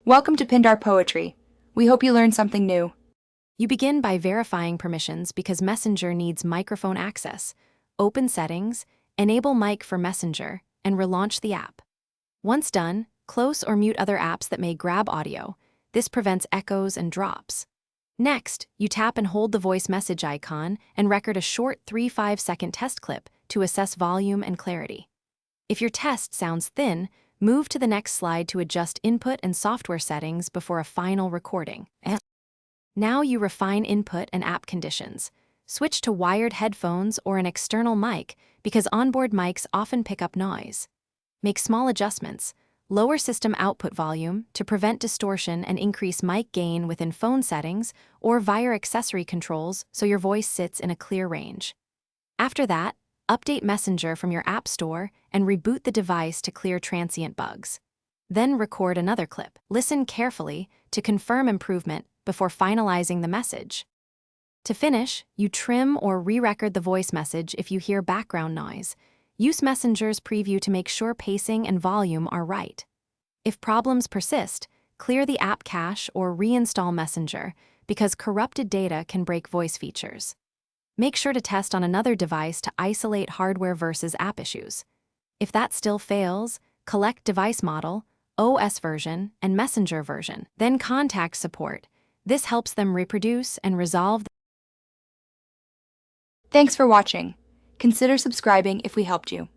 Welcome to Pindar Poetry. We hope you learned something new. You begin by verifying permissions because Messenger needs microphone access. Open Settings, enable mic for Messenger, and relaunch the app. Once done, close or mute other apps that may grab audio. This prevents echoes and drops. Next, you tap and hold the voice message icon and record a short 3-5 second test clip to assess volume and clarity. If your test sounds thin, move to the next slide to adjust input and software settings before a final recording. Now you refine input and app conditions. Switch to wired headphones or an external mic because onboard mics often pick up noise. Make small adjustments. Lower system output volume to prevent distortion and increase mic gain within phone settings or via accessory controls so your voice sits in a clear range. After that, update Messenger from your app store and reboot the device to clear transient bugs. Then record another clip. Listen carefully to confirm improvement before finalizing the message. To finish, you trim or re-record the voice message if you hear background noise. Use Messenger's preview to make sure pacing and volume are right. If problems persist, clear the app cache or reinstall Messenger because corrupted data can break voice features. Make sure to test on another device to isolate hardware versus app issues. If that still fails, collect device model, OS version, and Messenger version. Then contact support. This helps them reproduce and resolve. Thanks for watching. Consider subscribing if we helped you.